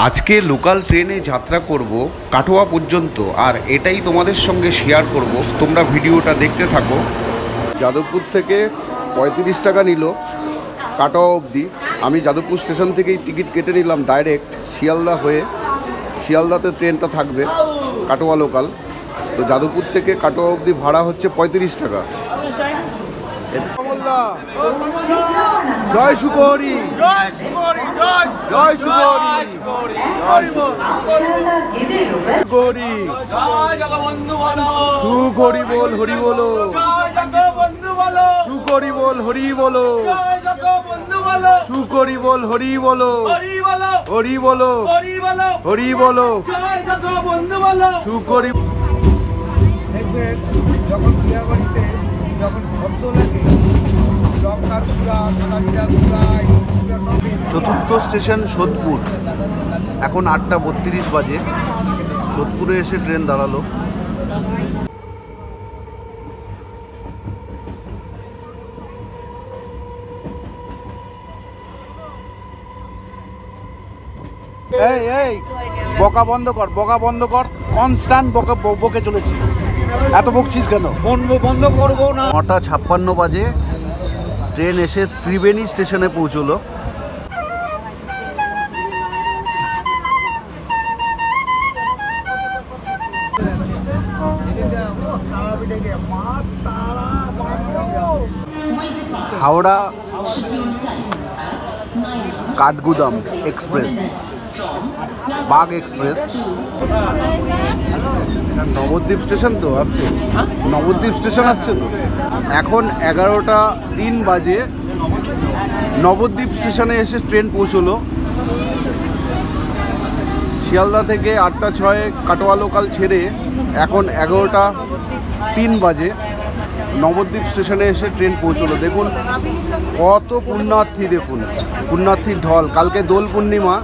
আজকে লোকাল ট্রেনে যাত্রা করব কাটোয়া পর্যন্ত, আর এটাই তোমাদের সঙ্গে শেয়ার করব। তোমরা ভিডিওটা দেখতে থাকো। যাদবপুর থেকে 35 টাকা নিল কাটোয়া অবধি। আমি যাদবপুর স্টেশন থেকেই টিকিট কেটে নিলাম ডাইরেক্ট শিয়ালদা হয়ে। শিয়ালদাতে ট্রেনটা থাকবে কাটোয়া লোকাল। তো যাদবপুর থেকে কাটোয়া অবধি ভাড়া হচ্ছে 35 টাকা। জয় সুকরি, জয় সুকরি, জয় সুকরি, সুকরি, সুকরি বল হরি বলো, সুকরি বল হরি বলো, সুকরি বল হরি বলো, হরি বলো, হরি বলো, সুকরি। যখন বিয়া বাড়িতে যখন ভদ্র লাগে, চতুর্থ স্টেশন সোদপুর। এখন 8:32 বাজে। সোদপুরে এসে ট্রেন দাঁড়ালো। এই এই বকা বন্ধ কর, বকা বন্ধ কর। কনস্ট্যান্ট বকে চলেছি। এত বকছিস কেন? বন্ধ করবো না। 9:56 বাজে ট্রেন এসে ত্রিবেণী স্টেশনে পৌঁছলো। Howrah Kathgodam express, Bagh express. Nabadwip station তো আসছে, নবদ্বীপ স্টেশন আসছে তো। এখন 11:03 বাজে নবদ্বীপ স্টেশনে এসে ট্রেন পৌঁছলো। শিয়ালদা থেকে 8:06 কাটোয়া লোকাল ছেড়ে এখন 11:03 বাজে নবদ্বীপ স্টেশনে এসে ট্রেন পৌঁছলো। দেখুন কত পুণ্যার্থী, দেখুন পুণ্যার্থীর ঢল। কালকে দোল পূর্ণিমা।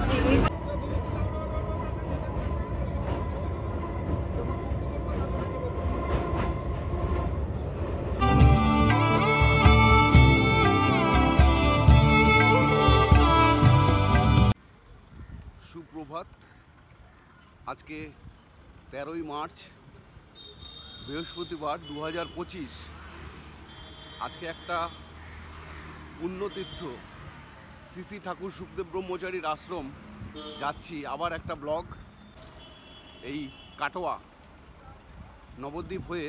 সুপ্রভাত। আজকে 13ই মার্চ, বৃহস্পতিবার 2025। আজকে একটা পুণ্যতীর্থ শ্রী ঠাকুর সুখদেব ব্রহ্মচারীর আশ্রম যাচ্ছি। আবার একটা ব্লগ। এই কাটোয়া নবদ্বীপ হয়ে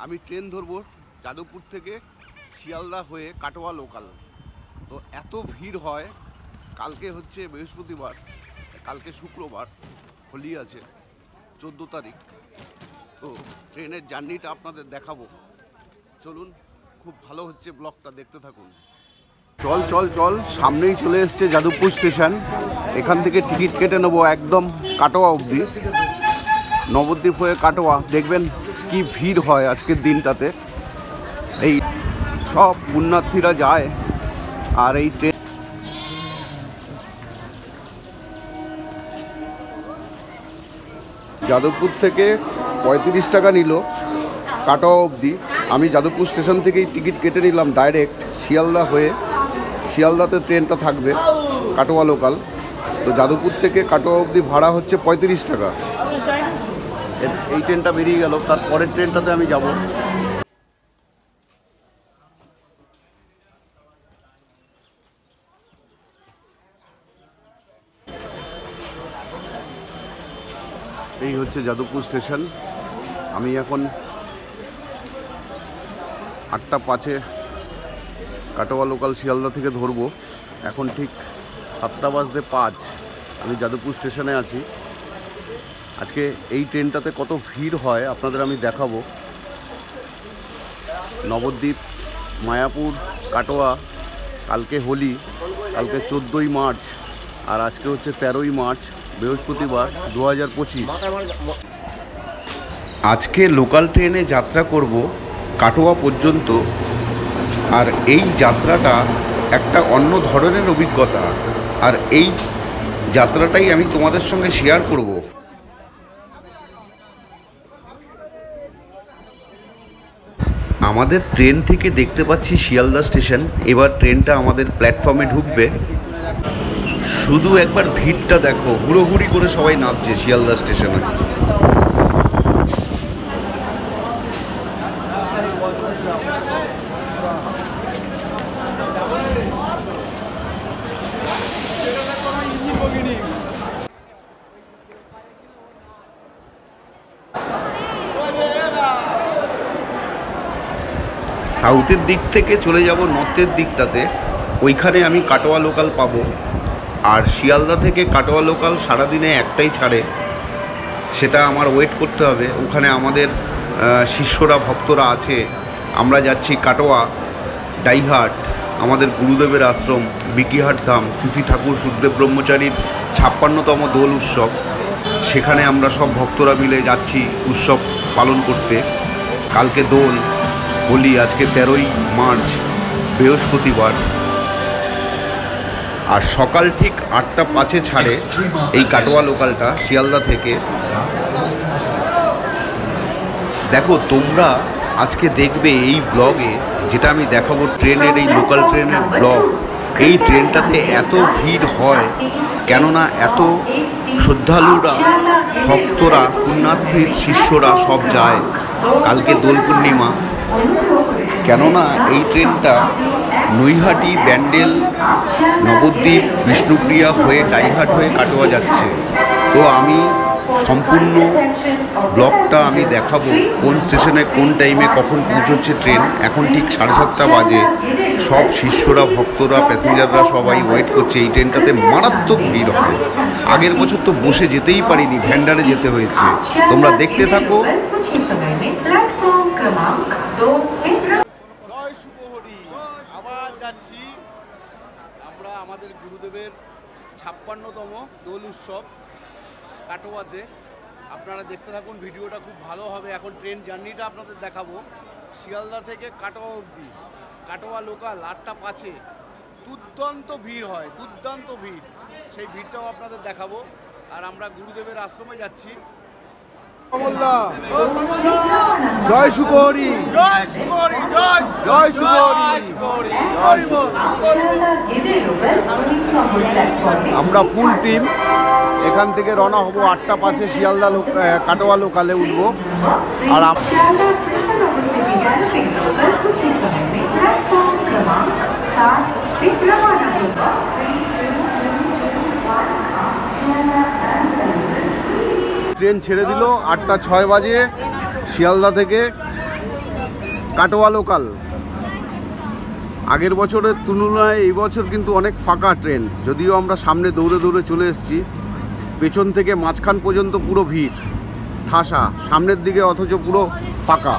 আমি ট্রেন ধরবো যাদবপুর থেকে শিয়ালদা হয়ে কাটোয়া লোকাল। তো এত ভিড় হয়। কালকে হচ্ছে বৃহস্পতিবার, কালকে শুক্রবার, হোলি আছে 14 তারিখ। তো ট্রেনের জার্নিটা আপনাদের দেখাবো। চলুন, খুব ভালো হচ্ছে ব্লগটা, দেখতে থাকুন। চল চল চল, সামনেই চলে এসছে যাদবপুর স্টেশন। এখান থেকে টিকিট কেটে নেবো একদম কাটোয়া অবধি, নবদ্বীপ হয়ে কাটোয়া। দেখবেন কি ভিড় হয় আজকের দিনটাতে। এই সব পুণ্যার্থীরা যায়। আর এই ট্রেন যাদবপুর থেকে 35 টাকা নিল কাটোয়া অবধি। আমি যাদবপুর স্টেশন থেকেই টিকিট কেটে নিলাম ডাইরেক্ট শিয়ালদা হয়ে। শিয়ালদাতে ট্রেনটা থাকবে কাটোয়া লোকাল। তো যাদবপুর থেকে কাটোয়া অবধি ভাড়া হচ্ছে 35 টাকা। এই ট্রেনটা বেরিয়ে গেল, তারপরের ট্রেনটাতে আমি যাব। এই হচ্ছে যাদবপুর স্টেশন। আমি এখন 8:05 কাটোয়া লোকাল শিয়ালদা থেকে ধরবো। এখন ঠিক 7:05 আমি যাদবপুর স্টেশনে আছি। আজকে এই ট্রেনটাতে কত ভিড় হয় আপনাদের আমি দেখাবো। নবদ্বীপ, মায়াপুর, কাটোয়া। কালকে হোলি, কালকে 14ই মার্চ, আর আজকে হচ্ছে 13ই মার্চ বৃহস্পতিবার 2025। আজকে লোকাল ট্রেনে যাত্রা করব কাটোয়া পর্যন্ত। আর এই যাত্রাটা একটা অন্য ধরনের অভিজ্ঞতা, আর এই যাত্রাটাই আমি তোমাদের সঙ্গে শেয়ার করব। আমাদের ট্রেন থেকে দেখতে পাচ্ছি শিয়ালদা স্টেশন। এবার ট্রেনটা আমাদের প্ল্যাটফর্মে ঢুকবে। শুধু একবার ভিড়টা দেখো, হুড়োহুড়ি করে সবাই নামছে শিয়ালদা স্টেশনে। সাউথের দিক থেকে চলে যাব নর্থের দিকটাতে, ওইখানে আমি কাটোয়া লোকাল পাবো। আর শিয়ালদা থেকে কাটোয়া লোকাল সারাদিনে একটাই ছাড়ে, সেটা আমার ওয়েট করতে হবে। ওখানে আমাদের শিষ্যরা ভক্তরা আছে। আমরা যাচ্ছি কাটোয়া ডাইহাট, আমাদের গুরুদেবের আশ্রম বিকিহাট ধাম, শ্রী ঠাকুর সুখদেব ব্রহ্মচারীর 56তম দোল উৎসব। সেখানে আমরা সব ভক্তরা মিলে যাচ্ছি উৎসব পালন করতে। কালকে দোল, হোলি, আজকে 13ই মার্চ বৃহস্পতিবার। আর সকাল ঠিক 8টা 5-এ ছাড়ে এই কাটোয়া লোকালটা শিয়ালদা থেকে। দেখো তোমরা আজকে দেখবে এই ব্লগে, যেটা আমি দেখাবো ট্রেনের, এই লোকাল ট্রেনের ব্লগ। এই ট্রেনটাতে এত ভিড় হয় কেননা এত শ্রদ্ধালুরা, ভক্তরা, পুণ্যার্থীর শিষ্যরা সব যায়। কালকে দোল পূর্ণিমা, কেননা এই ট্রেনটা নৈহাটি, ব্যান্ডেল, নবদ্বীপ, বিষ্ণুপ্রিয়া হয়ে ডাইহাট হয়ে কাটোয়া যাচ্ছে। তো আমি সম্পূর্ণ ব্লগটা আমি দেখাবো কোন স্টেশনে কোন টাইমে কখন পৌঁছচ্ছে ট্রেন। এখন ঠিক 7:30 বাজে। সব শিষ্যরা, ভক্তরা, প্যাসেঞ্জাররা সবাই ওয়েট করছে। এই ট্রেনটাতে মারাত্মক ভিড় হবে। আগের বছর তো বসে যেতেই পারিনি, ভ্যান্ডারে যেতে হয়েছে। তোমরা দেখতে থাকো। জয় শুভহরি। আবার যাচ্ছি আমরা আমাদের গুরুদেবের 56তম দোল উৎসব কাটোয়াতে। আপনারা দেখতে থাকুন, ভিডিওটা খুব ভালো হবে। এখন ট্রেন জার্নিটা আপনাদের দেখাবো শিয়ালদা থেকে কাটোয়া অবধি। কাটোয়া লোকাল 8টা 5-এ দুর্দান্ত ভিড় হয়, দুর্দান্ত ভিড়। সেই ভিড়টাও আপনাদের দেখাবো। আর আমরা গুরুদেবের আশ্রমে যাচ্ছি। জয় শুভহরি, জয় শুভহরি, জয় জয় শুভহরি। আমরা ফুল টিম এখান থেকে রওনা হব 8টা 5-এ শিয়ালদা কাটোয়া লোকালে উঠবো। আর ট্রেন ছেড়ে দিল 8টা 6 বাজে শিয়ালদা থেকে কাটোয়া লোকাল। আগের বছরের তুলনায় এই বছর কিন্তু অনেক ফাঁকা ট্রেন। যদিও আমরা সামনে দৌড়ে দৌড়ে চলে এসেছি, পেছন থেকে মাঝখান পর্যন্ত পুরো ভিড় ঠাসা, সামনের দিকে অথচ পুরো ফাঁকা।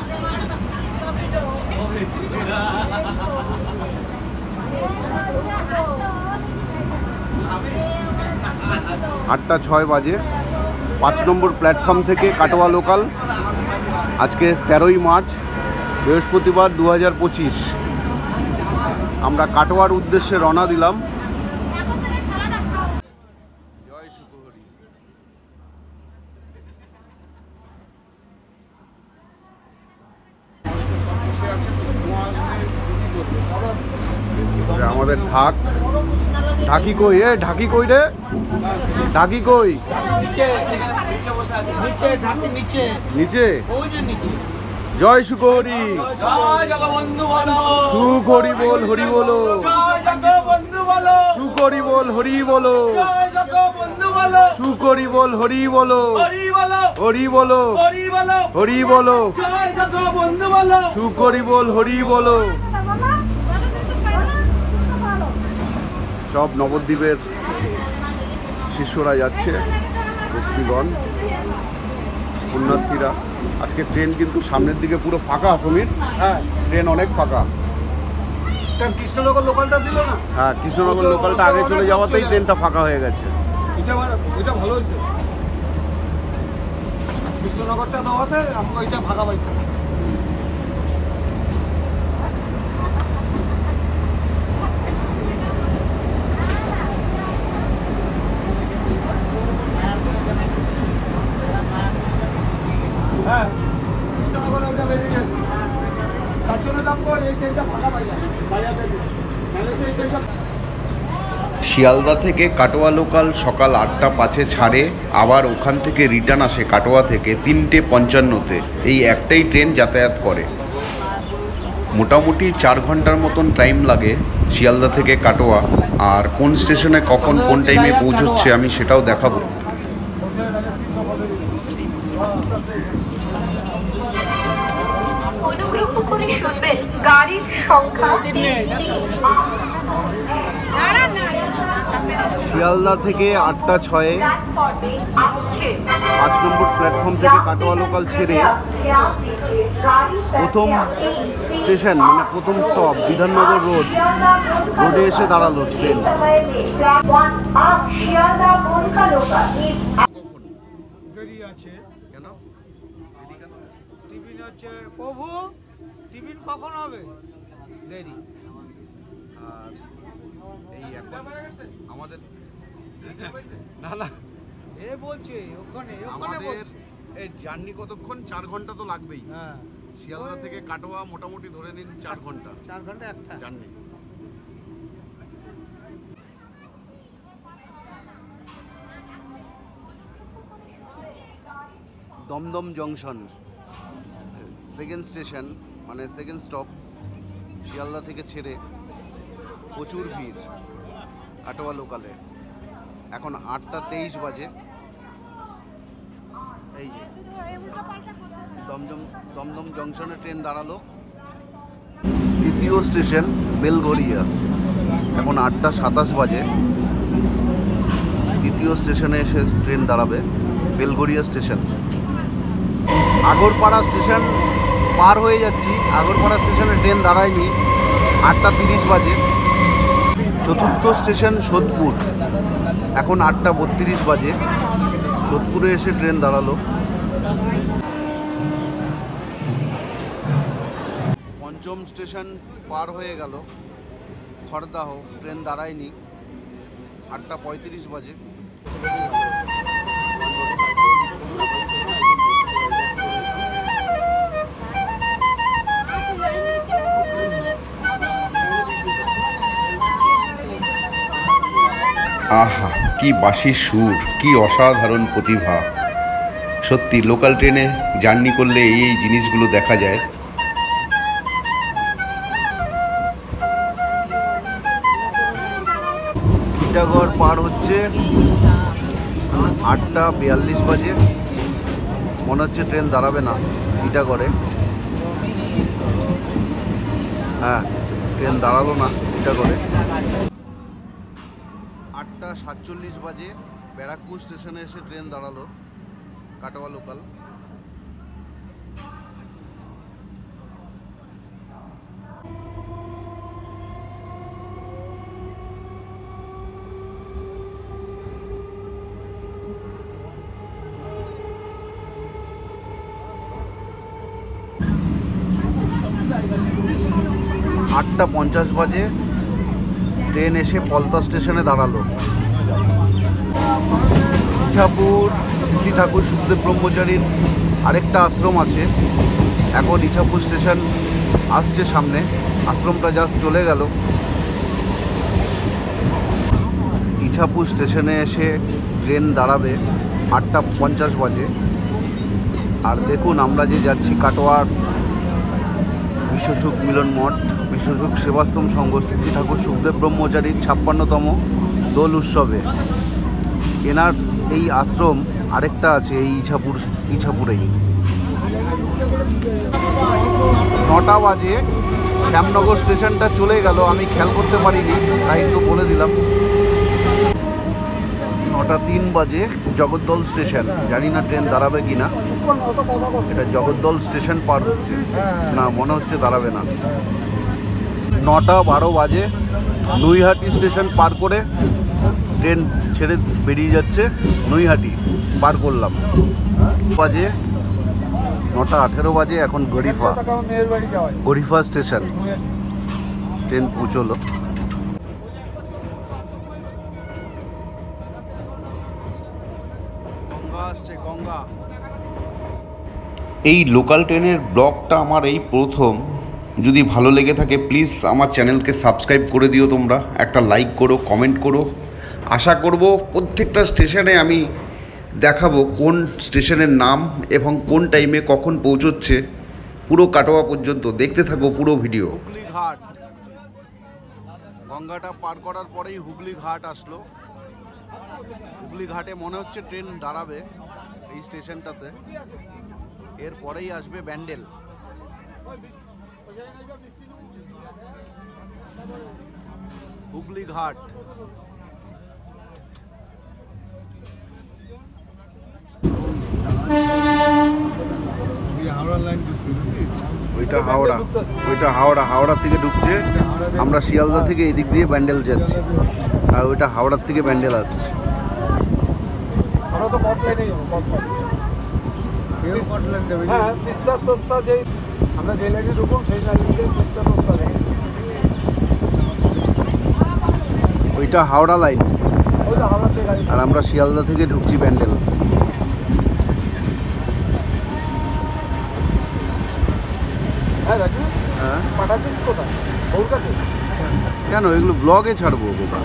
আটটা 6 বাজে 5 নম্বর প্ল্যাটফর্ম থেকে কাটোয়া লোকাল। আজকে 13ই মার্চ বৃহস্পতিবার 2025। আমরা কাটোয়ার উদ্দেশ্যে রওনা দিলাম। জয় শুভহরি। আমাদের ঢাকি কই? ঢাকি কই রে? ঢাকি কই? নিচে। জয় শুভহরি। সুখ হরি বল, হরি বলো। সুখ হরি বল, হরি বলো। সুখ হরি বল, হরি বলো। হরি বলো, হরি বলো। সুখ হরি বল, হরি বলো। সব নবদ্বীপের শিষ্যরা যাচ্ছে, ভক্তিগণ, পুণ্যার্থীরা। আজকে ট্রেন কিন্তু সামনের দিকে পুরো ফাঁকা। সমীর, হ্যাঁ ট্রেন অনেক ফাঁকা। কৃষ্ণনগর লোকালটা ছিল না? হ্যাঁ, কৃষ্ণনগর লোকালটা আগে চলে যাওয়াতেই ট্রেনটা ফাঁকা হয়ে গেছে। এটা ভালো হয়েছে, কৃষ্ণনগরটা দেওয়াতে আমাকে ওইটা ফাঁকা পাইছে। হ্যাঁ, কৃষ্ণনগর ওইটা বেরিয়ে গেছে, তার জন্য দাম এই ট্রেনটা ফাঁকা পাই যায় বাজার থেকে। শিয়ালদা থেকে কাটোয়া লোকাল সকাল 8:05 ছাড়ে, আবার ওখান থেকে রিটার্ন আসে কাটোয়া থেকে 3:55-তে। এই একটাই ট্রেন যাতায়াত করে। মোটামুটি 4 ঘন্টার মতন টাইম লাগে শিয়ালদা থেকে কাটোয়া। আর কোন স্টেশনে কখন কোন টাইমে পৌঁছচ্ছে আমি সেটাও দেখাবো। অনুগ্রহ করে শুনবেন গাড়ির সংখ্যা। শিয়ালদা থেকে 8:06 প্ল্যাটফর্মে আসছে 5 নম্বর প্ল্যাটফর্ম থেকে কাটোয়া লোকাল ছেড়ে প্রথম স্টেশন মানে প্রথম স্টপ বিধাননগর রোডে এসে দাঁড়ালো ট্রেন। দেরি আছে কেন? টিফিন হচ্ছে প্রভু, টিফিন কখন হবে? দেরি। আর এই এখন আমাদের না না এ বলছে ওখানে আমাদের বলছে। এই জার্নি কতক্ষণ? 4 ঘন্টা তো লাগবেই। হ্যাঁ, শিয়ালদা থেকে কাটোয়া মোটামুটি ধরে নিন 4 ঘন্টা 4 ঘন্টা একটা। Journey. Dum Dum junction second station মানে সেকেন্ড স্টপ। শিয়ালদা থেকে ছেড়ে প্রচুর ভিড় কাটোয়া লোকালে। এখন 8:23 বাজে। এই যে দমদম জংশনে ট্রেন দাঁড়ালো। দ্বিতীয় স্টেশন বেলঘরিয়া। এখন 8:27 বাজে। দ্বিতীয় স্টেশনে এসে ট্রেন দাঁড়াবে বেলঘরিয়া স্টেশন। আগরপাড়া স্টেশন পার হয়ে যাচ্ছি। আগরপাড়া স্টেশনে ট্রেন দাঁড়ায়নি। 8:30 বাজে। চতুর্থ স্টেশন সোদপুর। এখন 8:32 বাজে। সোদপুরে এসে ট্রেন দাঁড়ালো। পঞ্চম স্টেশন পার হয়ে গেল খড়দাহ। ট্রেন দাঁড়ায়নি। 8:35 বাজে। আহা, কি বাঁশির সুর, কি অসাধারণ প্রতিভা। সত্যি লোকাল ট্রেনে জার্নি করলে এই জিনিসগুলো দেখা যায়। টিটাগড় পার হচ্ছে 8:42 বাজে। মনে হচ্ছে ট্রেন দাঁড়াবে না টিটাগড়ে। হ্যাঁ, ট্রেন দাঁড়ালো না টিটাগড়ে। 8:47 বাজে ব্যারাকপুর স্টেশনে এসে ট্রেন দাঁড়ালো কাটোয়া লোকাল। আটটা 50 বাজে ট্রেন এসে পলতা স্টেশনে দাঁড়ালো। ইছাপুর শ্রী ঠাকুর সুখদেব ব্রহ্মচারীর আরেকটা আশ্রম আছে। এখন ইছাপুর স্টেশন আসছে সামনে। আশ্রমটা জাস্ট চলে গেল। ইছাপুর স্টেশনে এসে ট্রেন দাঁড়াবে 8:50 বাজে। আর দেখুন আমরা যে যাচ্ছি কাটোয়ার বিশ্বসুখ মিলন মঠ, বিশ্বসুখ সেবাশ্রম সংঘ শ্রী ঠাকুর সুখদেব ব্রহ্মচারীর 56তম দোল উৎসবে। এনার এই আশ্রম আরেকটা আছে এই ইছাপুরেই। 9টা বাজে শ্যামনগর স্টেশনটা চলে গেল। আমি খেয়াল করতে পারিনি, তাই একটু বলে দিলাম। 9:03 বাজে জগদ্দল স্টেশন। জানি না ট্রেন দাঁড়াবে কি না। এটা জগদ্দল স্টেশন পার হচ্ছে না, মনে হচ্ছে দাঁড়াবে না। 9:12 বাজে নৈহাটি স্টেশন পার করে ট্রেন ছেড়ে বেরিয়ে যাচ্ছে। নৈহাটি পার করলাম। বাজে 9:18 বাজে। এখন গরিফা স্টেশন ট্রেন পৌঁছলো। গঙ্গা আসছে, গঙ্গা। এই লোকাল ট্রেনের ব্লগটা আমার এই প্রথম। যদি ভালো লেগে থাকে প্লিজ আমার চ্যানেলকে সাবস্ক্রাইব করে দিও তোমরা। একটা লাইক করো, কমেন্ট করো। আশা করব প্রত্যেকটা স্টেশনে আমি দেখাবো কোন স্টেশনের নাম এবং কোন টাইমে কখন পৌঁছচ্ছে পুরো কাটোয়া পর্যন্ত। দেখতে থাকো পুরো ভিডিও। হুগলি ঘাট, গঙ্গাটা পার করার পরেই হুগলি ঘাট আসলো। হুগলি ঘাটে মনে হচ্ছে ট্রেন দাঁড়াবে এই স্টেশনটাতে, এরপরেই আসবে ব্যান্ডেল। হুগলি ঘাট, ওইটা হাওড়া, হাওড়া থেকে ঢুকছে। আমরা শিয়ালদা থেকে এদিক দিয়ে ব্যান্ডেল যাচ্ছি, আর ওইটা হাওড়ার থেকে ব্যান্ডেল আসছে। ওইটা হাওড়া লাইন, আর আমরা শিয়ালদা থেকে ঢুকছি ব্যান্ডেল। কেন এগুলো ব্লগে ছাড়বো বোকা?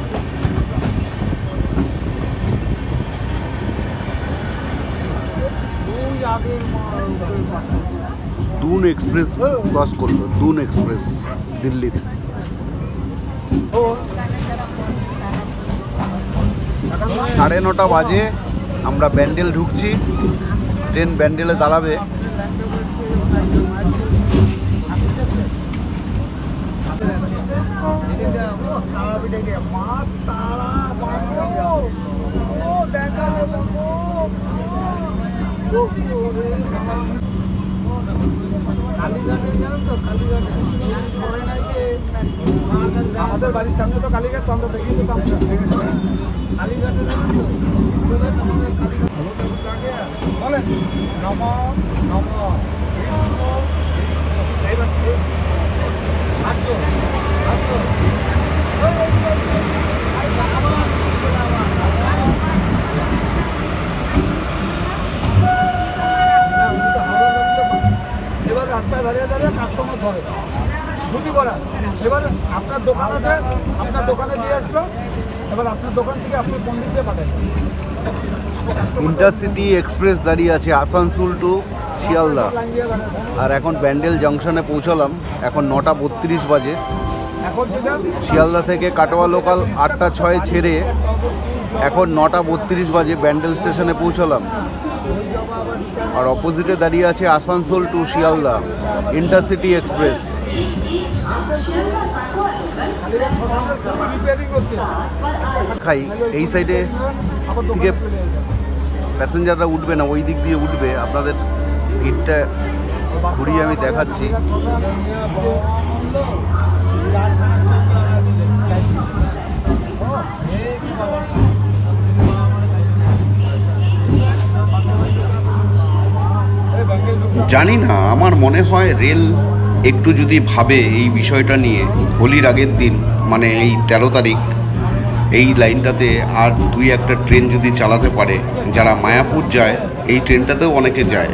দুন এক্সপ্রেস ক্রস করলো, দুন এক্সপ্রেস দিল্লির। 9:30 বাজে, আমরা ব্যান্ডেল ঢুকছি। ট্রেন ব্যান্ডেলে দাঁড়াবে। আমাদের বাড়ির সামনে তো কালীঘাট, আমরা দেখি তো কালীঘাটে বলেন নম নম এবার রাস্তায় দাঁড়িয়ে দাঁড়িয়ে কাস্টমার ধরে ছুটি করা। এবার আপনার দোকান আছে, আপনার দোকানে দিয়ে আসলো, এবার আপনার দোকান থেকে আপনি পণ্ডিত দিয়ে পাঠান। ইন্টারসিটি এক্সপ্রেস দাঁড়িয়ে আছে আসানসোল টু শিয়ালদা, আর এখন ব্যান্ডেল জাংশনে পৌঁছালাম। এখন 9:32 বাজে। শিয়ালদা থেকে কাটোয়া লোকাল 8:06 ছেড়ে এখন 9:32 বাজে ব্যান্ডেল স্টেশনে পৌঁছালাম। আর অপোজিটে দাঁড়িয়ে আছে Asansol to Sealdah intercity express. খাই এই সাইডে থেকে প্যাসেঞ্জাররা উঠবে না, ওই দিক দিয়ে উঠবে। আপনাদের ভিড়টা ঘুরিয়ে আমি দেখাচ্ছি। জানি না, আমার মনে হয় রেল একটু যদি ভাবে এই বিষয়টা নিয়ে, হোলির আগের দিন মানে এই 13 তারিখ এই লাইনটাতে আর 2-1টা ট্রেন যদি চালাতে পারে। যারা মায়াপুর যায় এই ট্রেনটাতেও অনেকে যায়,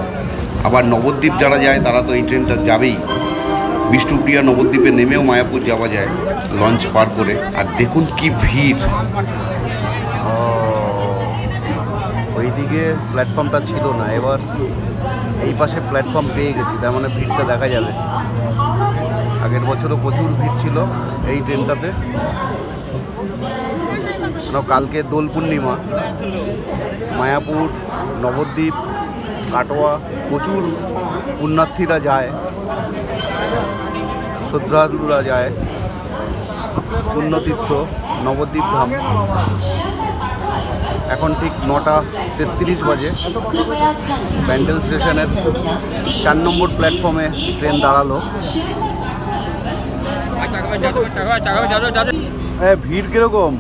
আবার নবদ্বীপ যারা যায় তারা তো এই ট্রেনটা যাবেই। বিষ্ণুপ্রিয়া নবদ্বীপে নেমেও মায়াপুর যাওয়া যায় লঞ্চ পার করে। আর দেখুন কি ভিড়! ওইদিকে প্ল্যাটফর্মটা ছিল না, এবার এই পাশে প্ল্যাটফর্ম পেয়ে গেছি, তার মানে ভিড়টা দেখা যাবে। আগের বছরও প্রচুর ভিড় ছিল এই ট্রেনটাতে। কালকে দোল পূর্ণিমা, মায়াপুর, নবদ্বীপ, কাটোয়া প্রচুর পুণ্যার্থীরা যায়, শ্রদ্ধালুরা যায় পুণ্যতীর্থ নবদ্বীপ ধাম। এখন ঠিক 9:33 বাজে। ব্যান্ডেল স্টেশনের 4 নম্বর প্ল্যাটফর্মে ট্রেন দাঁড়ালো। হ্যাঁ, ভিড় কিরকম?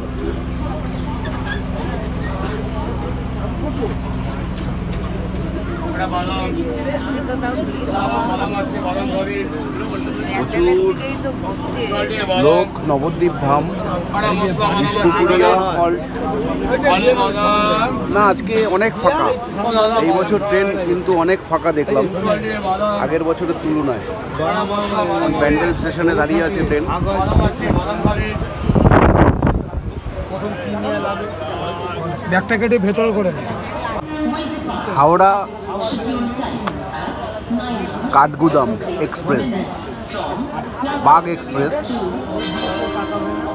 প্রচুর লোক নবদ্বীপ ধাম, বিষ্ণুপুরিয়া হল্ট। না, আজকে অনেক ফাঁকা। এই বছর ট্রেন কিন্তু অনেক ফাঁকা দেখলাম আগের বছরের তুলনায়। ব্যান্ডেল স্টেশনে দাঁড়িয়ে আছে ট্রেন। কখন কী নিয়ে লাগে ব্যাগটা কেটে ভেতরে করে নেয়। হাওড়া কাঠগুদাম এক্সপ্রেস, বাগ এক্সপ্রেস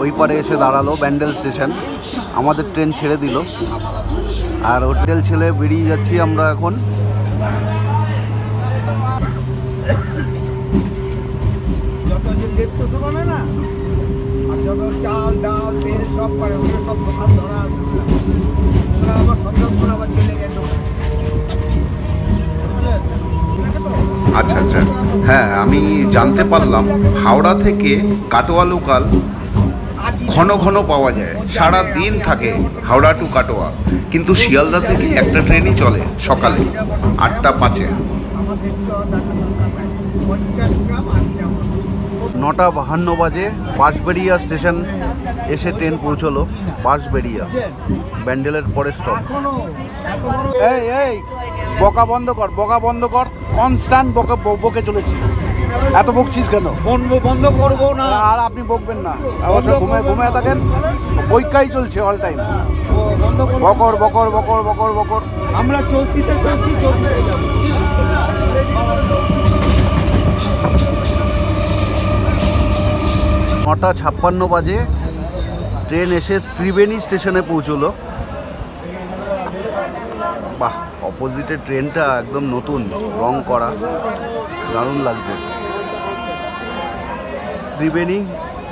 ওই পারে এসে দাঁড়ালো, ব্যান্ডেল স্টেশন। আমাদের ট্রেন ছেড়ে দিল আর হোটেল ছেড়ে বেরিয়ে যাচ্ছি আমরা এখন। যত যে দেখতে শোনে না, আর যত চাল ডাল তেল সব পারে ওগুলো সব দোকান ধরা আছে। ওরা আবার সন্দেহ করে আবার চলে গেল। আচ্ছা আচ্ছা, হ্যাঁ আমি জানতে পারলাম হাওড়া থেকে কাটোয়া লোকাল ঘন ঘন পাওয়া যায়, সারা দিন থাকে হাওড়া টু কাটোয়া, কিন্তু শিয়ালদা থেকে একটা ট্রেনই চলে সকালে 8:05। 9:52 বাজে বাঁশবেড়িয়া স্টেশন এসে ট্রেন পৌঁছলো। বাঁশবেড়িয়া ব্যান্ডেলের পরে স্টপ। এই এই বকা বন্ধ কর, বকা বন্ধ কর, কনস্ট্যান্ট বকে চলেছি। এত বকছিস কেন? বন্ধ করবো না। আর আপনি বকবেন না, ঘুমিয়ে থাকেন, বৈকাই চলছে অল টাইম। বন্ধ করবো, বকর বকর বকর বকর বকর। আমরা চলছি। 9:56 বাজে ট্রেন এসে ত্রিবেণী স্টেশনে পৌঁছলো। বাহ, অপোজিটের ট্রেনটা একদম নতুন, রং করা, দারুণ লাগছে। ত্রিবেণী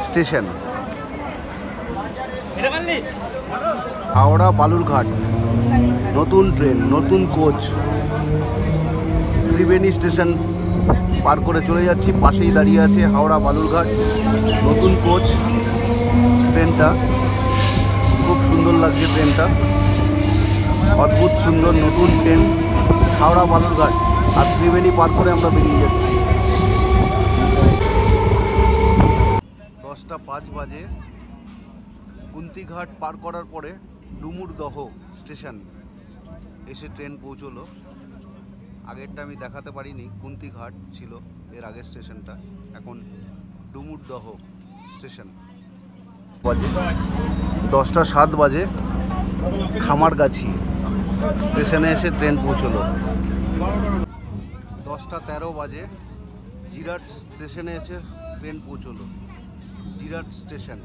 স্টেশন, হাওড়া বালুরঘাট, নতুন ট্রেন, নতুন কোচ। ত্রিবেণী স্টেশন পার করে চলে যাচ্ছি, পাশেই দাঁড়িয়ে আছে হাওড়া বালুরঘাট নতুন কোচ। ট্রেনটা খুব সুন্দর লাগছে, ট্রেনটা অদ্ভুত সুন্দর নতুন ট্রেন। হাওড়া বালুরঘাট আর ত্রিবেণী পার করে আমরা বেরিয়ে যাচ্ছি। 10:05 বাজে কুন্তিঘাট পার করার পরে ডুমুরদহ স্টেশন এসে ট্রেন পৌঁছলো। আগেরটা আমি দেখাতে পারিনি, কুন্তিঘাট ছিল এর আগের স্টেশনটা, এখন ডুমুরদহ স্টেশন। 10:07 বাজে খামারগাছি স্টেশনে এসে ট্রেন পৌঁছলো। 10:13 বাজে জিরাট স্টেশনে এসে ট্রেন পৌঁছলো। জিরাট স্টেশন।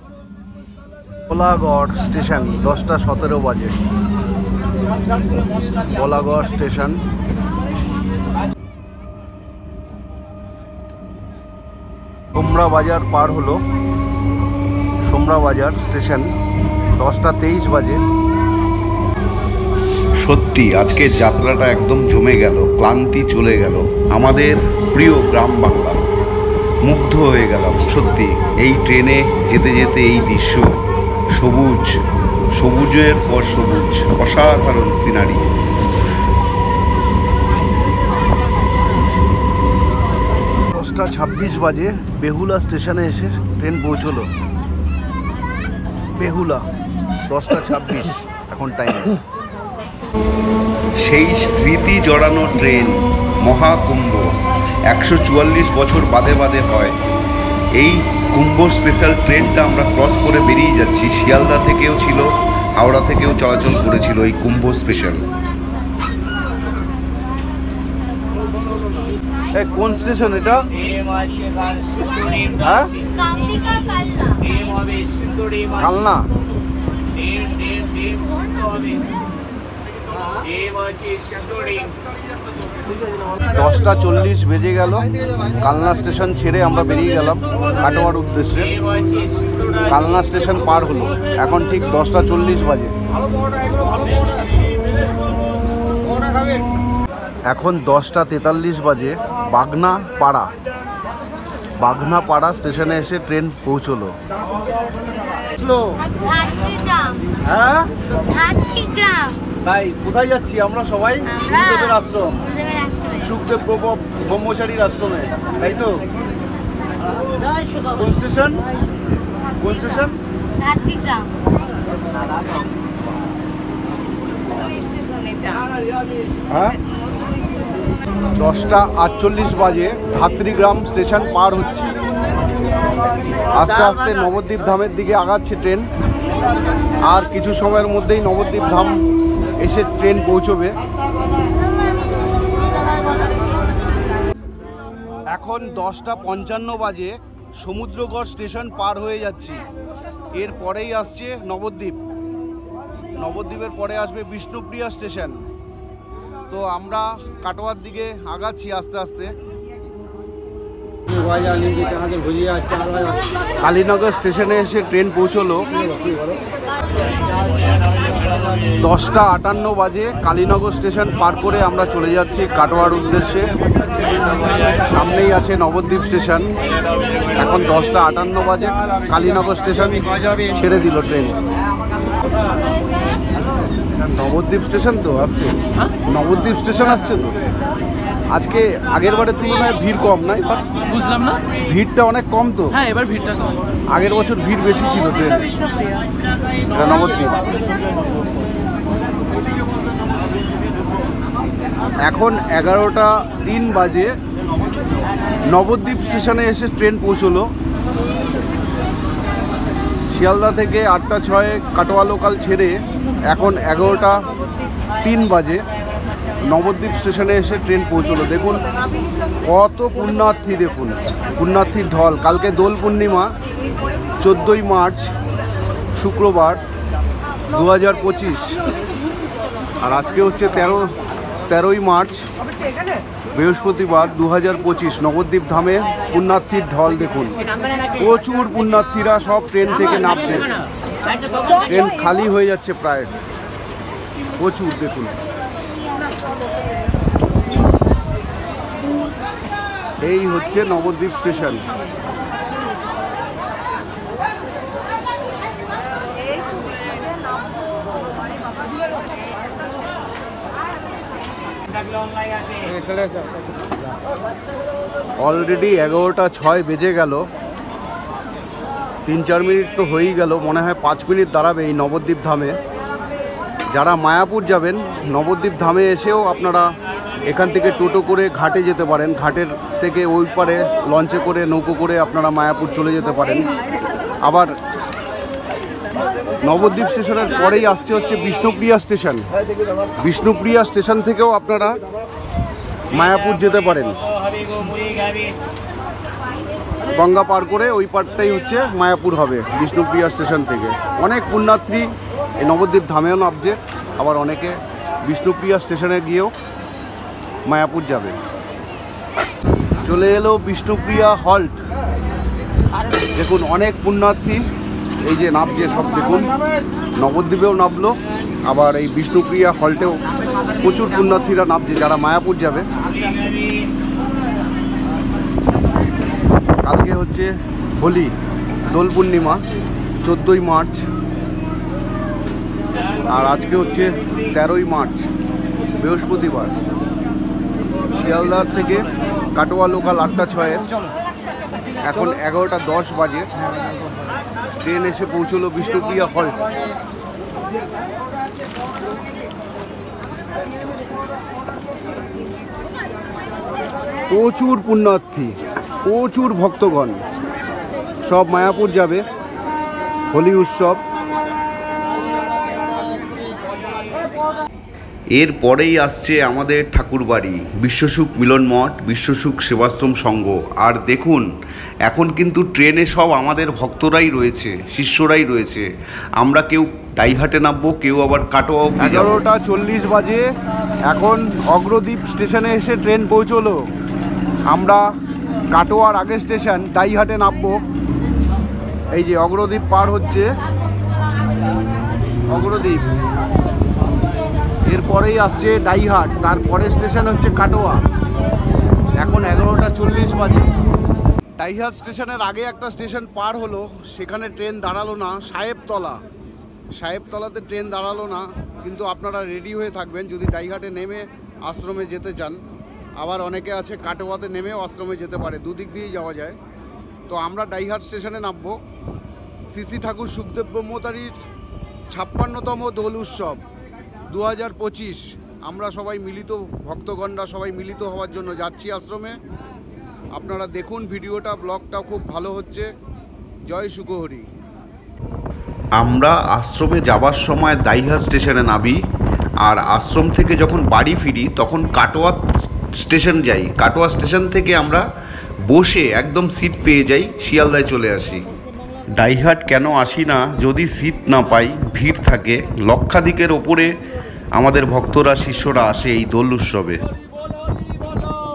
কোলাগড় স্টেশন 10:17 বাজে, কোলাগড় স্টেশন। সোমরা বাজার পার হলো, সোমরা বাজার স্টেশন 10:23 বাজে। সত্যি আজকে যাত্রাটা একদম জমে গেল, ক্লান্তি চলে গেল। আমাদের প্রিয় গ্রাম বাংলা, মুগ্ধ হয়ে গেলাম সত্যি এই ট্রেনে যেতে যেতে। এই দৃশ্য, সবুজ, সবুজের পর সবুজ, অসাধারণ সিনারি। 10:26 বাজে বেহুলা স্টেশনে এসে ট্রেন পৌঁছলো। বেহুলা 10:26 এখন টাইম। সেই স্মৃতি জড়ানো ট্রেন মহাকুম্ভ 144 বছর বাদে বাদে হয়। এই কুম্ভ স্পেশাল ট্রেনটা আমরা ক্রস করে বেরিয়ে যাচ্ছি। শিয়ালদা থেকেও ছিল, হাওড়া থেকেও চলাচল করেছিল এই কুম্ভ স্পেশাল। কোন স্টেশন এটা? হ্যাঁ, কালনা। 10:40 বেজে গেল। কালনা স্টেশন ছেড়ে আমরা বেরিয়ে গেলাম কাটোয়ার উদ্দেশ্যে। কালনা স্টেশন পার হলো, এখন ঠিক 10:40 বাজে। এখন 10:43 বাজে বাগনা পাড়া স্টেশনে এসে ট্রেন পৌঁছলো। হ্যাঁ তাই কোথায় যাচ্ছি আমরা সবাই? সুখদেবের আশ্রম, সুখদেব ব্রহ্মচারীর আশ্রমে, তাই তো? কোন স্টেশন? কোন স্টেশন? হ্যাঁ, 10:48 বাজে ধাত্রীগ্রাম স্টেশন পার হচ্ছে। আস্তে আস্তে নবদ্বীপ ধামের দিকে আগাচ্ছে ট্রেন। আর কিছু সময়ের মধ্যেই নবদ্বীপ ধাম এসে ট্রেন পৌঁছবে। এখন 10:55 বাজে, সমুদ্রগড় স্টেশন পার হয়ে যাচ্ছি। এর পরেই আসছে নবদ্বীপ। নবদ্বীপের পরে আসবে বিষ্ণুপ্রিয়া স্টেশন। তো আমরা কাটোয়ার দিকে আগাচ্ছি আস্তে আস্তে। কালীনগর স্টেশনে এসে ট্রেন পৌঁছলো 10:58 বাজে। কালীনগর স্টেশন পার করে আমরা চলে যাচ্ছি কাটোয়ার উদ্দেশ্যে। সামনেই আছে নবদ্বীপ স্টেশন। এখন 10:58 বাজে, কালীনগর স্টেশন ছেড়ে দিল ট্রেন। নবদ্বীপ স্টেশন তো আসছে, নবদ্বীপ স্টেশন আসছে তো। আজকে আগের বারের তুলনায় ভিড় কম, না? এবার বুঝলাম না, ভিড়টা অনেক কম তো। হ্যাঁ এবার ভিড়টা কম। আগের বছর ভিড় বেশি ছিল ট্রেন। নবদ্বীপ এখন 11:03 বাজে। নবদ্বীপ স্টেশনে এসে ট্রেন পৌঁছলো। শিয়ালদা থেকে 8:06 কাটোয়া লোকাল ছেড়ে এখন 11:03 বাজে নবদ্বীপ স্টেশনে এসে ট্রেন পৌঁছলো। দেখুন কত পুণ্যার্থী, দেখুন পুণ্যার্থীর ঢল। কালকে দোল পূর্ণিমা, 14ই মার্চ শুক্রবার 2025। আর আজকে হচ্ছে 13ই মার্চ বৃহস্পতিবার 2025। নবদ্বীপ ধামে পুণ্যার্থীর ঢল দেখুন। প্রচুর পুণ্যার্থীরা সব ট্রেন থেকে নামছে। ট্রেন খালি হয়ে যাচ্ছে প্রায়, প্রচুর। দেখুন এই হচ্ছে নবদ্বীপ স্টেশন। অলরেডি 11:06 বেজে গেল। 3-4 মিনিট তো হয়েই গেল। মনে হয় 5 মিনিট দাঁড়াবে এই নবদ্বীপ ধামে। যারা মায়াপুর যাবেন, নবদ্বীপ ধামে এসেও আপনারা এখান থেকে টোটো করে ঘাটে যেতে পারেন। ঘাটের থেকে ওই পারে লঞ্চে করে, নৌকো করে আপনারা মায়াপুর চলে যেতে পারেন। আবার নবদ্বীপ স্টেশনের পরেই আসছে হচ্ছে বিষ্ণুপ্রিয়া স্টেশন। বিষ্ণুপ্রিয়া স্টেশন থেকেও আপনারা মায়াপুর যেতে পারেন। গঙ্গা পার করে ওই পারটাই হচ্ছে মায়াপুর হবে বিষ্ণুপ্রিয়া স্টেশন থেকে। অনেক পুণ্যার্থী এই নবদ্বীপ ধামেও নামছে, আবার অনেকে বিষ্ণুপ্রিয়া স্টেশনে গিয়েও মায়াপুর যাবে। চলে এলো বিষ্ণুপ্রিয়া হল্ট। দেখুন অনেক পুণ্যার্থী এই যে নামছে সব। দেখুন নবদ্বীপেও নামলো, আবার এই বিষ্ণুপ্রিয়া হল্টেও প্রচুর পুণ্যার্থীরা নামছে যারা মায়াপুর যাবে। কালকে হচ্ছে হোলি, দোল পূর্ণিমা 14ই মার্চ। আর আজকে হচ্ছে 13ই মার্চ বৃহস্পতিবার। শিয়ালদার থেকে কাটোয়া লোকাল 8:06। এখন 11:10 বাজে। ট্রেন এসে পৌঁছলো বিষ্ণুপ্রিয়া হল্ট। প্রচুর পুণ্যার্থী, প্রচুর ভক্তগণ, সব মায়াপুর যাবে হোলি উৎসব। এরপরেই আসছে আমাদের ঠাকুরবাড়ি, বিশ্বসুখ মিলন মঠ, বিশ্বসুখ সেবাশ্রম সংঘ। আর দেখুন এখন কিন্তু ট্রেনে সব আমাদের ভক্তরাই রয়েছে, শিষ্যরাই রয়েছে। আমরা কেউ ডাইহাটে নামবো, কেউ আবার কাটোয়া। 11:40 বাজে। এখন অগ্রদ্বীপ স্টেশনে এসে ট্রেন পৌঁছলো। আমরা কাটোয়ার আগের স্টেশন ডাইহাটে নামবো। এই যে অগ্রদ্বীপ পার হচ্ছে, অগ্রদ্বীপ। এরপরেই আসছে ডাইহাট, তারপরের স্টেশন হচ্ছে কাটোয়া। এখন 11:40 বাজে। ডাইহাট স্টেশনের আগে একটা স্টেশন পার হলো, সেখানে ট্রেন দাঁড়ালো না। সাহেবতলাতে ট্রেন দাঁড়ালো না। কিন্তু আপনারা রেডি হয়ে থাকবেন যদি ডাইহাটে নেমে আশ্রমে যেতে চান। আবার অনেকে আছে কাটোয়াতে নেমেও আশ্রমে যেতে পারে, দুদিক দিয়েই যাওয়া যায়। তো আমরা ডাইহাট স্টেশনে নামবো। শ্রী ঠাকুর সুখদেব ব্রহ্মচারীর 56তম দোল উৎসব 2025। আমরা সবাই মিলিত, ভক্তগণরা সবাই মিলিত হওয়ার জন্য যাচ্ছি আশ্রমে। আপনারা দেখুন ভিডিওটা, ব্লগটা খুব ভালো হচ্ছে। জয় সুকহরি। আমরা আশ্রমে যাবার সময় দাইহাট স্টেশনে নামি, আর আশ্রম থেকে যখন বাড়ি ফিরি তখন কাটোয়া স্টেশন যাই। কাটোয়া স্টেশন থেকে আমরা বসে একদম সিট পেয়ে যাই, শিয়ালদায় চলে আসি। দাইহাট কেন আসি না, যদি সিট না পাই, ভিড় থাকে, লক্ষাধিকের ওপরে আমাদের ভক্তরা শিষ্যরা আসে এই দোল উৎসবে।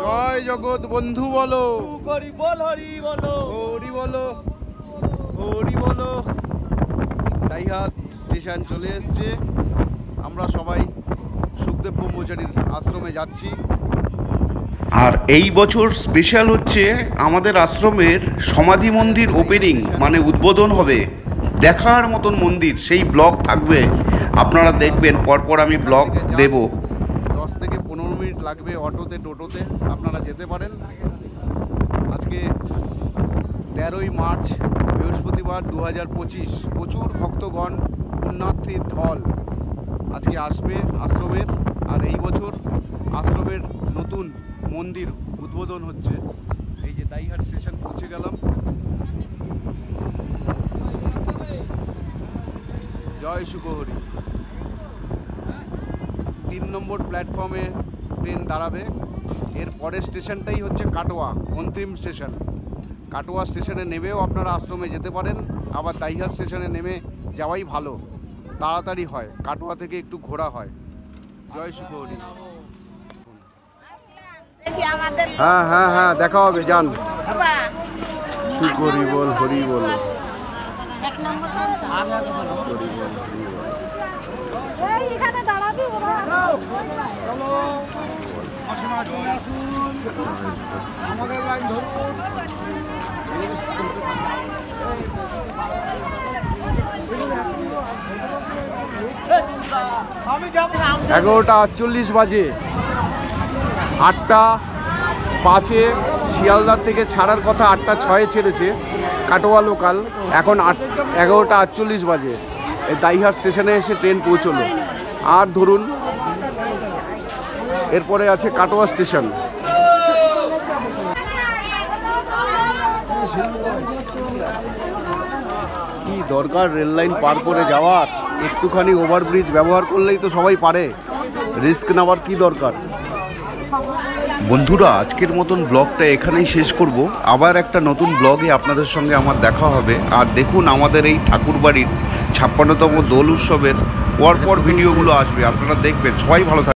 জয় জগৎ বন্ধু বলো, হরি বলো, হরি বলো। দাইহাট স্টেশন চলে এসছে, আমরা সবাই সুখদেব ব্রহ্মচারীর আশ্রমে যাচ্ছি। আর এই বছর স্পেশাল হচ্ছে আমাদের আশ্রমের সমাধি মন্দির ওপেনিং, মানে উদ্বোধন হবে। দেখার মতন মন্দির, সেই ব্লগ থাকবে, আপনারা দেখবেন। পরপর আমি ব্লগ দেব। 10 থেকে 15 মিনিট লাগবে অটোতে, টোটোতে আপনারা যেতে পারেন। আজকে 13ই মার্চ বৃহস্পতিবার 2025। প্রচুর ভক্তগণ, পুণ্যার্থীর ঢল আজকে আসবে আশ্রমের। আর এই বছর আশ্রমের নতুন মন্দির উদ্বোধন হচ্ছে। এই যে দাইহাট স্টেশন পৌঁছে গেলাম। জয় সুকহরি। 3 নম্বর প্ল্যাটফর্মে ট্রেন দাঁড়াবে। এর পরের স্টেশনটাই হচ্ছে কাটোয়া, অন্তিম স্টেশন। কাটোয়া স্টেশনে নেমেও আপনারা আশ্রমে যেতে পারেন, আবার দাইহাট স্টেশনে নেমে যাওয়াই ভালো, তাড়াতাড়ি হয়। কাটোয়া থেকে একটু ঘোরা হয়। জয় সুকহরি। হ্যাঁ হ্যাঁ হ্যাঁ, দেখা হবে, যান। সুকহরি বল, হরি বল। এগারোটা 48 বাজে। 8টা 5-এ শিয়ালদার থেকে ছাড়ার কথা, 8টা 6-এ ছেড়েছে কাটোয়া লোকাল। এখন 11টা 48 বাজে। এই দাইহাট স্টেশনে এসে ট্রেন পৌঁছলো। আর ধরুন এরপরে আছে কাটোয়া স্টেশন। কি দরকার রেল লাইন পার করে যাওয়ার? একটুখানি ওভারব্রিজ ব্যবহার করলেই তো সবাই পারে, রিস্ক নেওয়ার কি দরকার? বন্ধুরা, আজকের মতন ব্লগটা এখানেই শেষ করব। আবার একটা নতুন ব্লগে আপনাদের সঙ্গে আমার দেখা হবে। আর দেখুন আমাদের এই ঠাকুরবাড়ির 56তম দোল উৎসবের পরপর ভিডিওগুলো আসবে, আপনারা দেখবেন। সবাই ভালো থাকবেন।